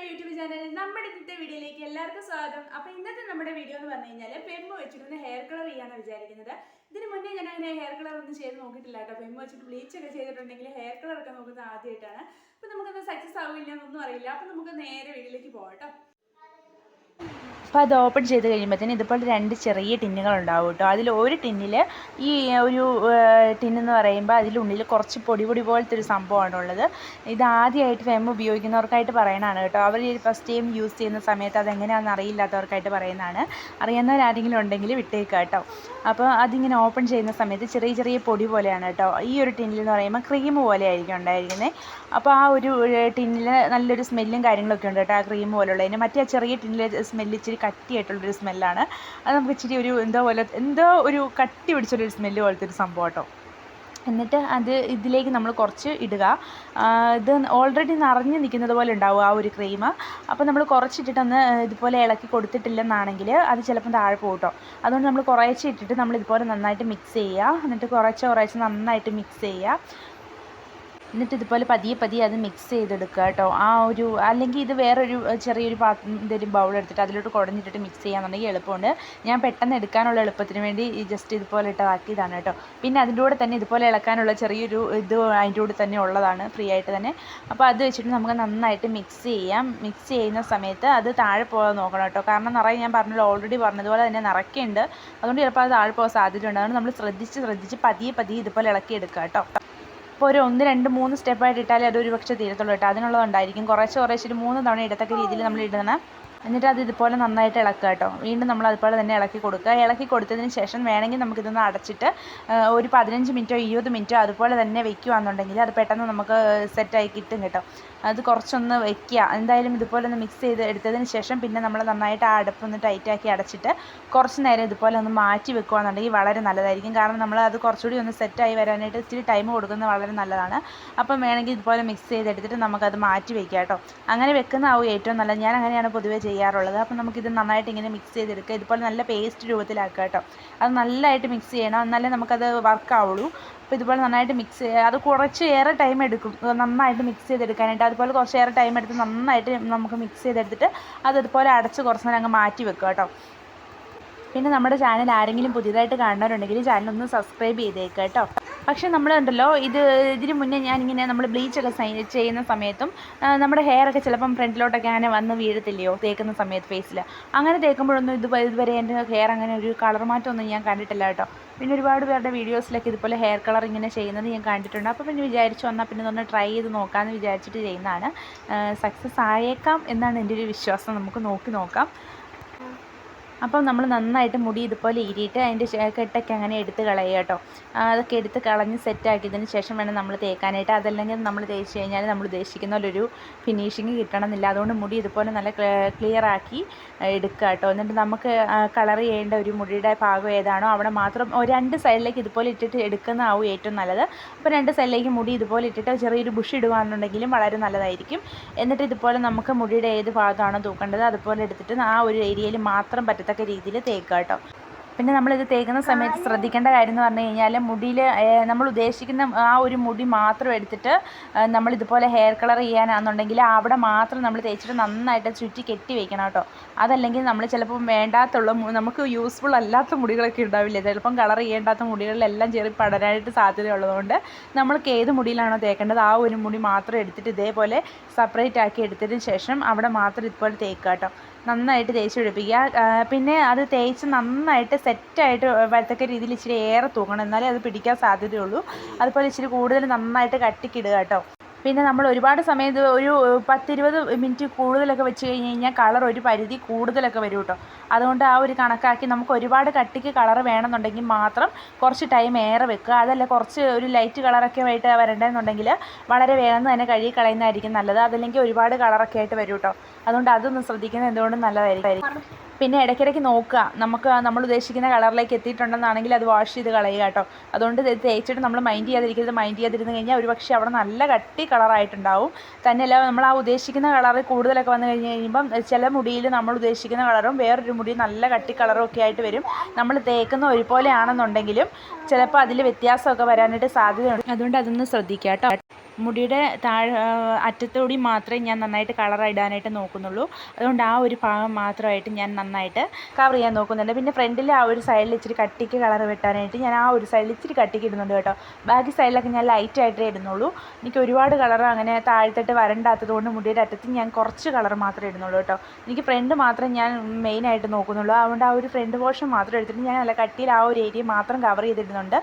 YouTube channel നമ്മുടെ ഇന്നത്തെ വീഡിയോയിലേക്ക് എല്ലാവർക്കും സ്വാഗതം. അപ്പോൾ ഇന്നത്തെ നമ്മുടെ വീഡിയോ എന്ന് പറഞ്ഞു കഴിഞ്ഞാൽ പെമ്മ വെച്ചിട്ടൊന്ന് ഹെയർ കളർ ചെയ്യാനാണ് വിചാരിക്കുന്നത്. ഇതിന് മുന്നേ ഞാൻ അങ്ങനെ ഹെയർ കളർ ഒന്നും ചെയ്ത് നോക്കിയിട്ടില്ല കേട്ടോ. പെമ്മ വെച്ചിട്ട് ബ്ലീച്ച് ഒക്കെ ചെയ്തിട്ടുണ്ടെങ്കിൽ ഹെയർ കളർ ഒക്കെ നോക്കുന്നത് ആദ്യമായിട്ടാണ്. അപ്പോൾ നമുക്കത് സക്സസ് ആവില്ല എന്നൊന്നും അറിയില്ല. അപ്പോൾ നമുക്ക് നേരെ വീഡിയോയിലേക്ക് പോകാം കേട്ടോ. അപ്പോൾ അത് ഓപ്പൺ ചെയ്ത് കഴിയുമ്പോഴത്തേന് ഇതുപോലെ 2 ചെറിയ ടിന്നുകൾ ഉണ്ടാവും കേട്ടോ. അതിൽ ഒരു ടിന്നിൽ ഈ ഒരു ടിന്നെന്ന് പറയുമ്പോൾ അതിലുള്ളിൽ കുറച്ച് പൊടി പോലത്തെ ഒരു സംഭവമാണുള്ളത്. ഇത് ആദ്യമായിട്ട് ഫെം ഉപയോഗിക്കുന്നവർക്കായിട്ട് പറയണതാണ് കേട്ടോ. അവർ ഫസ്റ്റ് ടൈം യൂസ് ചെയ്യുന്ന സമയത്ത് അതെങ്ങനെയാണെന്ന് അറിയില്ലാത്തവർക്കായിട്ട് പറയുന്നതാണ്. അറിയുന്നവരാരെങ്കിലും ഉണ്ടെങ്കിൽ വിട്ടേക്കുക കേട്ടോ. അപ്പോൾ അതിങ്ങനെ ഓപ്പൺ ചെയ്യുന്ന സമയത്ത് ചെറിയ പൊടി പോലെയാണ് കേട്ടോ. ഈ ഒരു ടിന്നിൽ എന്ന് പറയുമ്പോൾ ക്രീം പോലെ ആയിരിക്കും ഉണ്ടായിരിക്കുന്നത്. അപ്പോൾ ആ ഒരു ടിന്നിൽ നല്ലൊരു സ്മെല്ലും കാര്യങ്ങളൊക്കെ ഉണ്ട് കേട്ടോ. ആ ക്രീം പോലുള്ളതിന് മറ്റേ ചെറിയ ടിന്നിലെ സ്മെല്ല് ഇച്ചിരി കട്ടിയായിട്ടുള്ളൊരു സ്മെല്ലാണ്. അത് നമുക്ക് ഇച്ചിരി എന്തോ ഒരു കട്ടി പിടിച്ചൊരു സ്മെല്ല് പോലത്തെ ഒരു സംഭവം കേട്ടോ. എന്നിട്ട് ഇതിലേക്ക് നമ്മൾ കുറച്ച് ഇടുക. ഇത് ഓൾറെഡി നിറഞ്ഞ് നിൽക്കുന്നത് പോലെ ഉണ്ടാവും ആ ഒരു ക്രീം. അപ്പോൾ നമ്മൾ കുറച്ചിട്ടിട്ടൊന്ന് ഇതുപോലെ ഇളക്കി കൊടുത്തിട്ടില്ലെന്നാണെങ്കിൽ അത് ചിലപ്പം താഴെ പോകും കേട്ടോ. അതുകൊണ്ട് നമ്മൾ കുറേശ്ശെ ഇട്ടിട്ട് നമ്മൾ ഇതുപോലെ നന്നായിട്ട് മിക്സ് ചെയ്യുക. എന്നിട്ട് കുറേശ്ശെ നന്നായിട്ട് മിക്സ് ചെയ്യുക. എന്നിട്ട് ഇതുപോലെ പതിയെ അത് മിക്സ് ചെയ്തെടുക്കുക കേട്ടോ. അല്ലെങ്കിൽ ഇത് വേറൊരു ചെറിയൊരു എന്തെങ്കിലും ബൗൾ എടുത്തിട്ട് അതിലോട്ട് കുടഞ്ഞിട്ടിട്ട് മിക്സ് ചെയ്യാന്നുണ്ടെങ്കിൽ എളുപ്പമുണ്ട്. ഞാൻ പെട്ടെന്ന് എടുക്കാനുള്ള എളുപ്പത്തിന് വേണ്ടി ജസ്റ്റ് ഇതുപോലെ ഇട്ടാക്കിയതാണ് കേട്ടോ. പിന്നെ അതിൻ്റെ കൂടെ തന്നെ ഇതുപോലെ ഇളക്കാനുള്ള ചെറിയൊരു ഇത് അതിൻ്റെ കൂടെ തന്നെ ഉള്ളതാണ്, ഫ്രീ ആയിട്ട് തന്നെ. അപ്പോൾ അത് വെച്ചിട്ട് നമുക്ക് നന്നായിട്ട് മിക്സ് ചെയ്യാം. മിക്സ് ചെയ്യുന്ന സമയത്ത് അത് താഴെ പോകാൻ നോക്കണം കേട്ടോ. കാരണം ഞാൻ പറഞ്ഞല്ലോ, ഓൾറെഡി പറഞ്ഞതുപോലെ തന്നെ നിറയ്ക്കുന്നുണ്ട്. അതുകൊണ്ട് ചിലപ്പോൾ അത് താഴെ പോകാൻ സാധ്യതയുണ്ട്. അതുകൊണ്ട് നമ്മൾ ശ്രദ്ധിച്ച് പതിയെ ഇതുപോലെ ഇളക്കിയെടുക്കുക കേട്ടോ. അപ്പോൾ ഒരു 1, 2, 3 സ്റ്റെപ്പായിട്ട് ഇട്ടാലേ അതൊരു പക്ഷേ തീരത്തുള്ളൂ കേട്ടോ. അതിനുള്ളതുണ്ടായിരിക്കും. കുറേശ്ശെ 3 തവണ ഇടത്തക്ക രീതിയിൽ നമ്മൾ ഇടണം. എന്നിട്ട് അത് ഇതുപോലെ നന്നായിട്ട് ഇളക്കുക കേട്ടോ. വീണ്ടും നമ്മൾ അതുപോലെ തന്നെ ഇളക്കി കൊടുക്കുക. ഇളക്കി കൊടുത്തതിന് ശേഷം വേണമെങ്കിൽ നമുക്കിതൊന്ന് അടച്ചിട്ട് ഒരു 15 മിനിറ്റോ 20 മിനിറ്റോ അതുപോലെ തന്നെ വെക്കുകയാണെന്നുണ്ടെങ്കിൽ അത് പെട്ടെന്ന് നമുക്ക് സെറ്റായി കിട്ടും കേട്ടോ. അത് കുറച്ചൊന്ന് വെക്കുക. എന്തായാലും ഇതുപോലെ ഒന്ന് മിക്സ് ചെയ്ത് എടുത്തതിന് ശേഷം പിന്നെ നമ്മൾ നന്നായിട്ട് ആ അടുപ്പൊന്ന് ടൈറ്റാക്കി അടച്ചിട്ട് കുറച്ച് നേരം ഇതുപോലെ ഒന്ന് മാറ്റി വെക്കുകയാണെന്നുണ്ടെങ്കിൽ വളരെ നല്ലതായിരിക്കും. കാരണം നമ്മൾ അത് കുറച്ചുകൂടി ഒന്ന് സെറ്റായി വരാനായിട്ട് ഇത്തിരി ടൈം കൊടുക്കുന്നത് വളരെ നല്ലതാണ്. അപ്പം വേണമെങ്കിൽ ഇതുപോലെ മിക്സ് ചെയ്തെടുത്തിട്ട് നമുക്കത് മാറ്റി വെക്കാം കേട്ടോ. അങ്ങനെ വെക്കുന്നതാവും ഏറ്റവും നല്ലത്. ഞാൻ അങ്ങനെയാണ് പൊതുവേ ചെയ്യാറുള്ളത്. അപ്പം നമുക്കിത് നന്നായിട്ട് ഇങ്ങനെ മിക്സ് ചെയ്തെടുക്കുക. ഇതുപോലെ നല്ല പേസ്റ്റ് രൂപത്തിലാക്കുക കേട്ടോ. അത് നല്ലതായിട്ട് മിക്സ് ചെയ്യണം, എന്നാലേ നമുക്കത് വർക്കാവുള്ളൂ. അപ്പോൾ ഇതുപോലെ നന്നായിട്ട് മിക്സ് ചെയ്യുക. അത് കുറച്ച് ഏറെ ടൈം എടുക്കും നന്നായിട്ട് മിക്സ് ചെയ്തെടുക്കാനായിട്ട്. അതുപോലെ കുറച്ച് ഏറെ ടൈം എടുത്ത് നന്നായിട്ട് നമുക്ക് മിക്സ് ചെയ്തെടുത്തിട്ട് അതുപോലെ അടച്ച് കുറച്ച് നേരം അങ്ങ് മാറ്റി വെക്കുക കേട്ടോ. പിന്നെ നമ്മുടെ ചാനൽ ആരെങ്കിലും പുതിയതായിട്ട് കാണുന്നവരുണ്ടെങ്കിൽ ചാനലൊന്ന് സബ്സ്ക്രൈബ് ചെയ്തേക്കുക കേട്ടോ. പക്ഷേ നമ്മളുണ്ടല്ലോ, ഇതിന് മുന്നേ ഞാനിങ്ങനെ നമ്മൾ ബ്ലീച്ചൊക്കെ ചെയ്യുന്ന സമയത്തും നമ്മുടെ ഹെയറൊക്കെ ചിലപ്പം ഫ്രണ്ടിലോട്ടൊക്കെ അങ്ങനെ വന്ന് വീഴത്തില്ലയോ തേക്കുന്ന സമയത്ത് ഫേസിൽ. അങ്ങനെ തേക്കുമ്പോഴൊന്നും ഇതുവരെ എൻ്റെ ഹെയർ അങ്ങനെ ഒരു കളർ മാറ്റമൊന്നും ഞാൻ കണ്ടിട്ടില്ല കേട്ടോ. പിന്നെ ഒരുപാട് പേരുടെ വീഡിയോസിലൊക്കെ ഇതുപോലെ ഹെയർ കളർ ഇങ്ങനെ ചെയ്യുന്നത് ഞാൻ കണ്ടിട്ടുണ്ട്. അപ്പോൾ പിന്നെ വിചാരിച്ചു വന്നാൽ പിന്നെ ഒന്ന് ട്രൈ ചെയ്ത് നോക്കാമെന്ന് വിചാരിച്ചിട്ട് ചെയ്യുന്നതാണ്. സക്സസ് ആയേക്കാം എന്നാണ് എൻ്റെ ഒരു വിശ്വാസം. നമുക്ക് നോക്കാം. അപ്പം നമ്മൾ നന്നായിട്ട് മുടി ഇതുപോലെ ഈരിയിട്ട് അതിൻ്റെ കെട്ടൊക്കെ അങ്ങനെ എടുത്ത് കളയുക കേട്ടോ. അതൊക്കെ എടുത്ത് കളഞ്ഞ് സെറ്റാക്കിയതിന് ശേഷം വേണം നമ്മൾ തേക്കാനായിട്ട്. അതല്ലെങ്കിൽ നമ്മൾ തേച്ച് കഴിഞ്ഞാൽ നമ്മൾ ഉദ്ദേശിക്കുന്ന പോലൊരു ഫിനിഷിങ് കിട്ടണമെന്നില്ല. അതുകൊണ്ട് മുടി ഇതുപോലെ നല്ല ക്ലിയർ ആക്കി എടുക്കുക കേട്ടോ. എന്നിട്ട് നമുക്ക് കളർ ചെയ്യേണ്ട ഒരു മുടിയുടെ ഭാഗം ഏതാണോ അവിടെ മാത്രം 2 സൈഡിലേക്ക് ഇതുപോലെ ഇട്ടിട്ട് എടുക്കുന്നതാവും ഏറ്റവും നല്ലത്. അപ്പോൾ 2 സൈഡിലേക്ക് മുടി ഇതുപോലെ ഇട്ടിട്ട് ചെറിയൊരു ബുഷ് ഇടുകയാണെന്നുണ്ടെങ്കിലും വളരെ നല്ലതായിരിക്കും. എന്നിട്ട് ഇതുപോലെ നമുക്ക് മുടിയുടെ ഏത് ഭാഗമാണോ തൂക്കേണ്ടത് അതുപോലെ എടുത്തിട്ട് ആ ഒരു ഏരിയയിൽ മാത്രം പറ്റത്തക്ക രീതിയിൽ തേക്കുക കേട്ടോ. പിന്നെ നമ്മളിത് തേക്കുന്ന സമയത്ത് ശ്രദ്ധിക്കേണ്ട കാര്യം എന്ന് പറഞ്ഞു കഴിഞ്ഞാൽ മുടിയിൽ നമ്മൾ ഉദ്ദേശിക്കുന്ന ആ ഒരു മുടി മാത്രം എടുത്തിട്ട് നമ്മളിതുപോലെ ഹെയർ കളർ ചെയ്യാനാണെന്നുണ്ടെങ്കിൽ അവിടെ മാത്രം നമ്മൾ തേച്ചിട്ട് നന്നായിട്ട് ചുറ്റി കെട്ടി വെക്കണം കേട്ടോ. അതല്ലെങ്കിൽ നമ്മൾ ചിലപ്പം വേണ്ടാത്തുള്ള നമുക്ക് യൂസ്ഫുൾ അല്ലാത്ത മുടികളൊക്കെ ഉണ്ടാവില്ലേ, ചിലപ്പം കളർ ചെയ്യേണ്ടാത്ത മുടികളിലെല്ലാം ചെറിയ പടരാനായിട്ട് സാധ്യതയുള്ളതുകൊണ്ട് നമ്മൾക്ക് ഏത് മുടിയിലാണോ തേക്കേണ്ടത് ആ ഒരു മുടി മാത്രം എടുത്തിട്ട് ഇതേപോലെ സെപ്പറേറ്റ് ആക്കി എടുത്തതിന് ശേഷം അവിടെ മാത്രം ഇതുപോലെ തേക്കുക കേട്ടോ. നന്നായിട്ട് തേച്ച് പിടിപ്പിക്കുക. പിന്നെ അത് തേച്ച് നന്നായിട്ട് സെറ്റായിട്ട് വരത്തക്ക രീതിയിൽ ഇച്ചിരി ഏറെ തൂങ്ങണം, എന്നാലേ അത് പിടിക്കാൻ സാധ്യതയുള്ളൂ. അതുപോലെ ഇച്ചിരി കൂടുതൽ നന്നായിട്ട് കട്ടിക്കിടുക കേട്ടോ. പിന്നെ നമ്മൾ ഒരുപാട് സമയം ഒരു 10-20 മിനിറ്റ് കൂടുതലൊക്കെ വെച്ച് കഴിഞ്ഞാൽ കളർ ഒരു പരിധി കൂടുതലൊക്കെ വരും കേട്ടോ. അതുകൊണ്ട് ആ ഒരു കണക്കാക്കി നമുക്ക് ഒരുപാട് കട്ടിക്ക് കളർ വേണമെന്നുണ്ടെങ്കിൽ മാത്രം കുറച്ച് ടൈം ഏറെ വെക്കുക. അതല്ല കുറച്ച് ഒരു ലൈറ്റ് കളറൊക്കെ ആയിട്ട് വരേണ്ടതെന്നുണ്ടെങ്കിൽ വളരെ വേഗം തന്നെ കഴുകി കളയുന്നതായിരിക്കും നല്ലത്. അതല്ലെങ്കിൽ ഒരുപാട് കളറൊക്കെ ആയിട്ട് വരും കേട്ടോ. അതുകൊണ്ട് അതൊന്ന് ശ്രദ്ധിക്കുന്നത് എന്തുകൊണ്ടും നല്ലതായിരിക്കും. പിന്നെ ഇടയ്ക്കിടയ്ക്ക് നോക്കുക, നമ്മൾ ഉദ്ദേശിക്കുന്ന കളറിലേക്ക് എത്തിയിട്ടുണ്ടെന്നാണെങ്കിൽ അത് വാഷ് ചെയ്ത് കളയുക കേട്ടോ. അതുകൊണ്ട് തേച്ചിട്ട് നമ്മൾ മൈൻഡ് ചെയ്യാതിരുന്ന് കഴിഞ്ഞാൽ ഒരു പക്ഷേ അവിടെ നല്ല കട്ടി കളറായിട്ടുണ്ടാവും. തന്നെയല്ല, നമ്മൾ ആ ഉദ്ദേശിക്കുന്ന കളറ് കൂടുതലൊക്കെ വന്നു കഴിയുമ്പം ചില മുടിയിൽ നമ്മൾ ഉദ്ദേശിക്കുന്ന കളറും വേറൊരു മുടി നല്ല കട്ടി കളറും ഒക്കെ ആയിട്ട് വരും. നമ്മൾ തേക്കുന്ന ഒരുപോലെ ആണെന്നുണ്ടെങ്കിലും ചിലപ്പോൾ അതിൽ വ്യത്യാസമൊക്കെ വരാനായിട്ട് സാധ്യതയുണ്ട്. അതുകൊണ്ട് അതൊന്ന് ശ്രദ്ധിക്കുക കേട്ടോ. മുടിയുടെ അറ്റത്തോടി മാത്രമേ ഞാൻ നന്നായിട്ട് കളർ ഇടാനായിട്ട് നോക്കുന്നുള്ളൂ. അതുകൊണ്ട് ആ ഒരു ഭാഗം മാത്രമായിട്ട് ഞാൻ നന്നായിട്ട് കവർ ചെയ്യാൻ നോക്കുന്നുണ്ട്. പിന്നെ ഫ്രണ്ടിൽ ആ ഒരു സൈഡിൽ ഇച്ചിരി കട്ടിക്ക് കളർ വെട്ടാനായിട്ട് ഞാൻ ആ ഒരു സൈഡിൽ ഇച്ചിരി കട്ടിക്ക് ഇടുന്നുണ്ട് കേട്ടോ. ബാക്കി സൈഡിലൊക്കെ ഞാൻ ലൈറ്റായിട്ടേ ഇടുന്നുള്ളൂ. എനിക്ക് ഒരുപാട് കളർ അങ്ങനെ താഴത്തോട്ട് വരണ്ടാത്തത് കൊണ്ട് മുടിയുടെ അറ്റത്ത് ഞാൻ കുറച്ച് കളർ മാത്രമേ ഇടുന്നുള്ളൂ കേട്ടോ. എനിക്ക് ഫ്രണ്ട് മാത്രമേ ഞാൻ മെയിനായിട്ട് നോക്കുന്നുള്ളൂ. അതുകൊണ്ട് ആ ഒരു ഫ്രണ്ട് പോർഷൻ മാത്രം എടുത്തിട്ട് ഞാൻ നല്ല കട്ടിയിൽ ആ ഒരു ഏരിയ മാത്രം കവർ ചെയ്തിടുന്നുണ്ട്.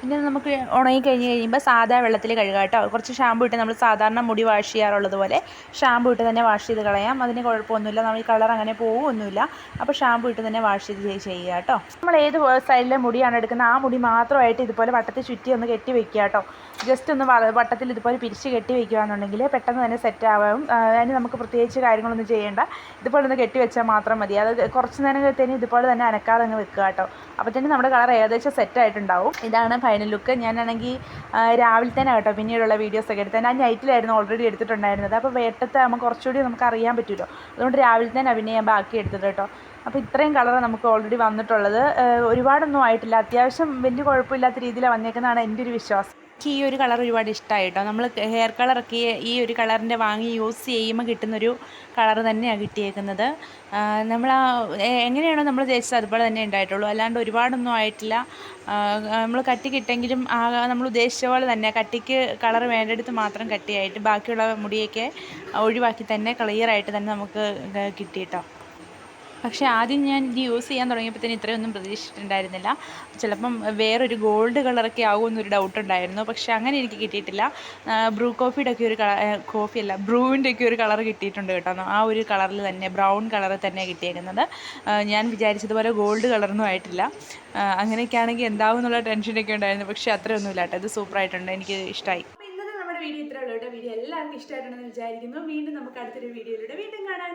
പിന്നെ നമുക്ക് ഉണങ്ങി കഴിയുമ്പോൾ സാധാ വെള്ളത്തിൽ കഴുകാം കേട്ടോ. കുറച്ച് ഷാമ്പു ഇട്ട് നമ്മൾ സാധാരണ മുടി വാഷ് ചെയ്യാറുള്ളത് പോലെ ഷാമ്പു ഇട്ട് തന്നെ വാഷ് ചെയ്ത് കളയാം. അതിന് കുഴപ്പമൊന്നുമില്ല, നമ്മൾ ഈ കളർ അങ്ങനെ പോകുമൊന്നുമില്ല. അപ്പോൾ ഷാമ്പു ഇട്ട് തന്നെ വാഷ് ചെയ്ത് ചെയ്യുക കേട്ടോ. നമ്മൾ ഏത് സൈഡിലെ മുടിയാണ് എടുക്കുന്നത് ആ മുടി മാത്രമായിട്ട് ഇതുപോലെ വട്ടത്തിൽ ചുറ്റി ഒന്ന് കെട്ടി വെക്കുക കേട്ടോ. ജസ്റ്റ് ഒന്ന് വട്ടത്തിൽ ഇതുപോലെ പിരിച്ച് കെട്ടി വെക്കുകയാണെന്നുണ്ടെങ്കിൽ പെട്ടെന്ന് തന്നെ സെറ്റ് ആവും. അതിന് നമുക്ക് പ്രത്യേകിച്ച് കാര്യങ്ങളൊന്നും ചെയ്യേണ്ട. ഇതുപോലെ ഒന്ന് കെട്ടി വെച്ചാൽ മാത്രം മതി. അത് കുറച്ച് നേരത്തേന് ഇതുപോലെ തന്നെ അനക്കാതെ അങ്ങ് വെക്കുക കേട്ടോ. അപ്പോഴത്തേനും നമ്മുടെ കളർ ഏകദേശം സെറ്റ് ആയിട്ടുണ്ടാവും. ഇതാണ് ഫൈനൽ ലുക്ക്. ഞാനാണെങ്കിൽ രാവിലെ തന്നെ കേട്ടോ പിന്നീടുള്ള വീഡിയോസൊക്കെ എടുത്തത്. ഞാൻ നൈറ്റിലായിരുന്നു ഓൾറെഡി എടുത്തിട്ടുണ്ടായിരുന്നത്. അപ്പോൾ വേട്ടത്തെ നമുക്ക് കുറച്ചുകൂടി നമുക്ക് അറിയാൻ പറ്റുമല്ലോ. അതുകൊണ്ട് രാവിലെ തന്നെ പിന്നെ ഞാൻ ബാക്കി എടുത്തത് കേട്ടോ. അപ്പോൾ ഇത്രയും കളർ നമുക്ക് ഓൾറെഡി വന്നിട്ടുള്ളത്. ഒരുപാടൊന്നും ആയിട്ടില്ല, അത്യാവശ്യം വലിയ കുഴപ്പമില്ലാത്ത രീതിയിൽ വന്നേക്കുന്നതാണ് എൻ്റെ ഒരു വിശ്വാസം. എനിക്ക് ഈ ഒരു കളർ ഒരുപാട് ഇഷ്ടമായി കേട്ടോ. നമ്മൾ ഹെയർ കളറൊക്കെ ഈ ഒരു കളറിൻ്റെ വാങ്ങി യൂസ് ചെയ്യുമ്പോൾ കിട്ടുന്നൊരു കളർ തന്നെയാണ് കിട്ടിയേക്കുന്നത്. നമ്മൾ എങ്ങനെയാണോ നമ്മൾ തേച്ചത് അതുപോലെ തന്നെ ഉണ്ടായിട്ടുള്ളൂ. അല്ലാണ്ട് ഒരുപാടൊന്നും ആയിട്ടില്ല. നമ്മൾ കട്ടിക്കിട്ടെങ്കിലും നമ്മൾ ഉദ്ദേശിച്ച പോലെ തന്നെ കട്ടിക്ക് കളർ വേണ്ടടുത്ത് മാത്രം കട്ടിയായിട്ട് ബാക്കിയുള്ള മുടിയൊക്കെ ഒഴിവാക്കി തന്നെ ക്ലിയറായിട്ട് തന്നെ നമുക്ക് കിട്ടി കേട്ടോ. പക്ഷേ ആദ്യം ഞാൻ ഇത് യൂസ് ചെയ്യാൻ തുടങ്ങിയപ്പോഴത്തേന് ഇത്രയൊന്നും പ്രതീക്ഷിച്ചിട്ടുണ്ടായിരുന്നില്ല. ചിലപ്പം വേറൊരു ഗോൾഡ് കളറൊക്കെ ആകുമെന്നൊരു ഡൗട്ട് ഉണ്ടായിരുന്നു. പക്ഷേ അങ്ങനെ എനിക്ക് കിട്ടിയിട്ടില്ല. ബ്രൂ കോഫിയുടെ ഒക്കെ ഒരു ബ്രൂവിൻ്റെ ഒക്കെ ഒരു കളർ കിട്ടിയിട്ടുണ്ട് കേട്ടോ. ആ ഒരു കളറിൽ തന്നെ ബ്രൗൺ കളറിൽ തന്നെ കിട്ടിയേക്കുന്നത്. ഞാൻ വിചാരിച്ചതുപോലെ ഗോൾഡ് കളറൊന്നും ആയിട്ടില്ല. അങ്ങനെയൊക്കെ ആണെങ്കിൽ എന്താവും എന്നുള്ള ടെൻഷനൊക്കെ ഉണ്ടായിരുന്നു. പക്ഷേ അത്രയൊന്നുമില്ല കേട്ടോ. ഇത് സൂപ്പറായിട്ടുണ്ട്, എനിക്ക് ഇഷ്ടമായി. അപ്പോൾ ഇന്നത്തെ നമ്മുടെ വീഡിയോ ഇത്രയേ ഉള്ളൂ കേട്ടോ. വീഡിയോ എല്ലാവർക്കും ഇഷ്ടമായിട്ടുണ്ടെന്ന് വിചാരിക്കുന്നു. വീണ്ടും നമുക്ക് അടുത്തൊരു വീഡിയോയിലൂടെ വീണ്ടും കാണാം.